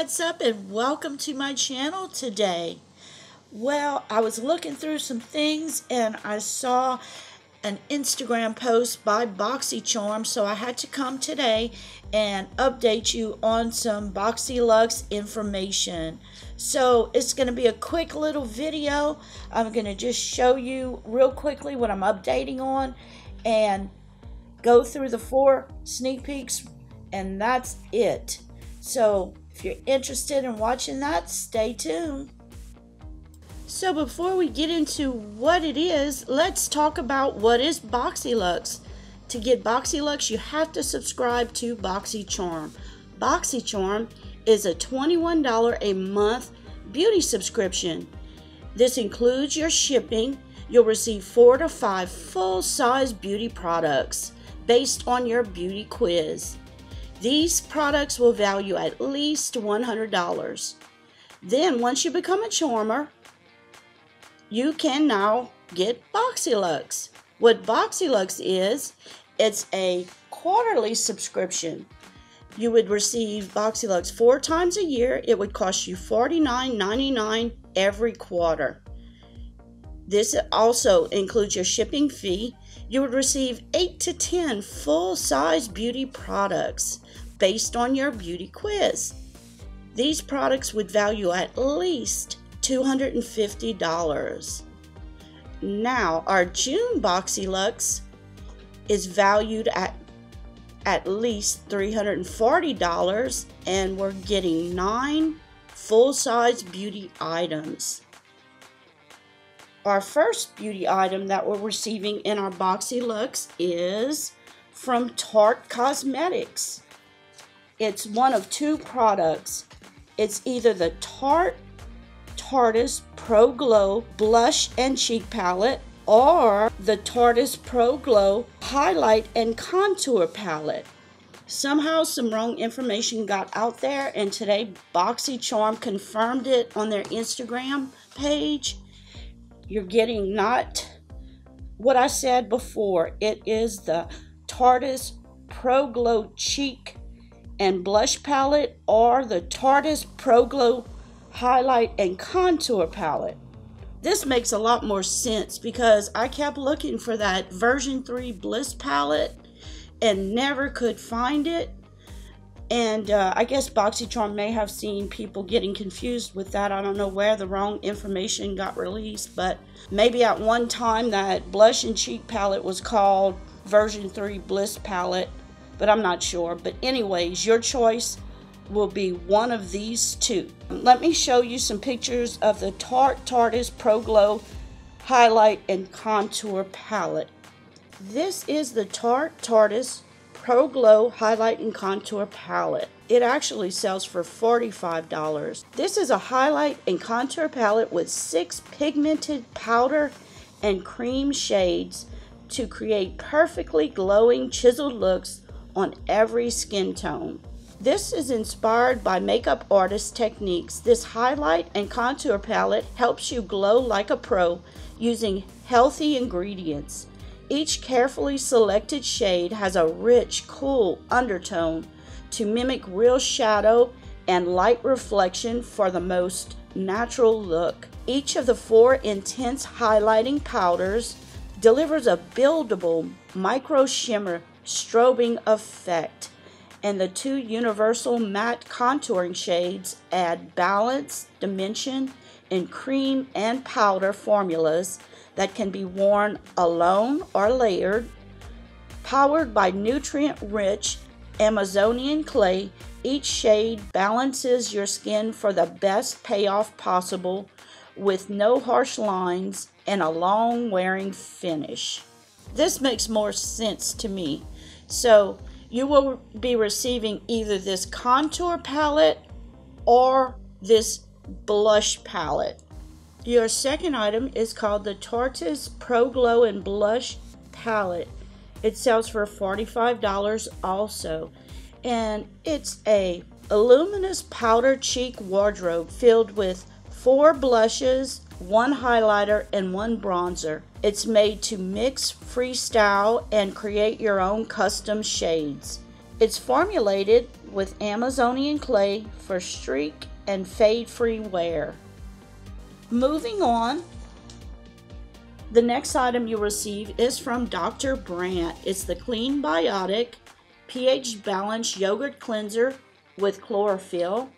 what's up, and welcome to my channel today. Well, I was looking through some things and I saw an Instagram post by Boxycharm, so I had to come today and update you on some Boxyluxe information. So it's going to be a quick little video. I'm going to just show you real quickly what I'm updating on and go through the 4 sneak peeks, and that's it. So if you're interested in watching that, stay tuned. So before we get into what it is, let's talk about what is Boxyluxe. To get Boxyluxe, you have to subscribe to Boxycharm. Boxycharm is a $21 a month beauty subscription. This includes your shipping. You'll receive 4 to 5 full-size beauty products based on your beauty quiz. These products will value at least $100. Then once you become a charmer, you can now get Boxyluxe. What Boxyluxe is, it's a quarterly subscription. You would receive Boxyluxe 4 times a year. It would cost you $49.99 every quarter. This also includes your shipping fee. You would receive 8 to 10 full-size beauty products based on your beauty quiz. These products would value at least $250. Now, our June Boxyluxe is valued at least $340, and we're getting 9 full-size beauty items. Our first beauty item that we're receiving in our Boxyluxe is from Tarte Cosmetics. It's one of 2 products. It's either the Tarte Pro Glow Blush and Cheek Palette or the Tarte Pro Glow Highlight and Contour Palette. Somehow some wrong information got out there, and today Boxycharm confirmed it on their Instagram page. You're getting not what I said before. It is the Tarte Pro Glow Cheek and Blush Palette or the Tarte Pro Glow Highlight and Contour Palette. This makes a lot more sense because I kept looking for that version 3 Bliss palette and never could find it. And I guess Boxycharm may have seen people getting confused with that. I don't know where the wrong information got released, but maybe at one time that blush and cheek palette was called version 3 Bliss palette, but I'm not sure. But anyways, your choice will be one of these 2. Let me show you some pictures of the Tarte Pro Highlight and Contour Palette. This is the Tarte Pro Glow Highlight and Contour Palette. It actually sells for $45. This is a highlight and contour palette with 6 pigmented powder and cream shades to create perfectly glowing chiseled looks on every skin tone. This is inspired by makeup artist techniques. This highlight and contour palette helps you glow like a pro using healthy ingredients. Each carefully selected shade has a rich, cool undertone to mimic real shadow and light reflection for the most natural look. Each of the 4 intense highlighting powders delivers a buildable micro shimmer strobing effect, and the 2 universal matte contouring shades add balance, dimension, and cream and powder formulas that can be worn alone or layered. Powered by nutrient-rich Amazonian clay, each shade balances your skin for the best payoff possible with no harsh lines and a long-wearing finish. This makes more sense to me. So you will be receiving either this contour palette or this blush palette. Your second item is called the Tarte Pro Glow and Blush Palette. It sells for $45 also. And it's a luminous powder cheek wardrobe filled with 4 blushes, 1 highlighter, and 1 bronzer. It's made to mix, freestyle, and create your own custom shades. It's formulated with Amazonian clay for streak and fade-free wear. Moving on, the next item you'll receive is from Dr. Brandt. It's the Clean Biotic pH Balanced Yogurt Cleanser with Chlorophyll.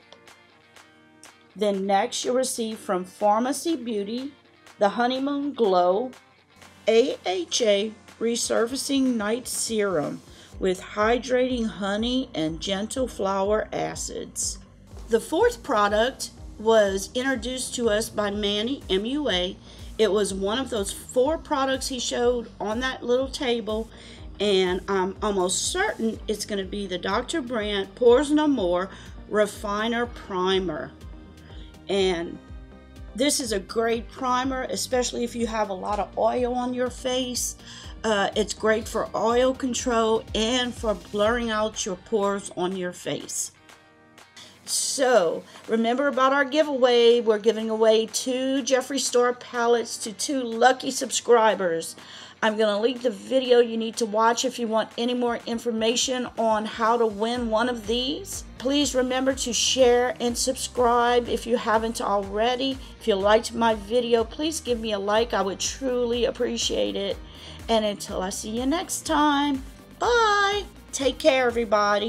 Then next you'll receive from Pharmacy Beauty the Honeymoon Glow AHA Resurfacing Night Serum with hydrating honey and gentle flower acids. The fourth product was introduced to us by Manny, MUA. It was one of those 4 products he showed on that little table, and I'm almost certain it's going to be the Dr. Brandt Pores No More Refiner Primer. And this is a great primer, especially if you have a lot of oil on your face. It's great for oil control and for blurring out your pores on your face. So, remember about our giveaway. We're giving away 2 Jeffree Star palettes to 2 lucky subscribers. I'm going to link the video you need to watch if you want any more information on how to win one of these. Please remember to share and subscribe if you haven't already. If you liked my video, please give me a like. I would truly appreciate it. And until I see you next time, bye. Take care, everybody.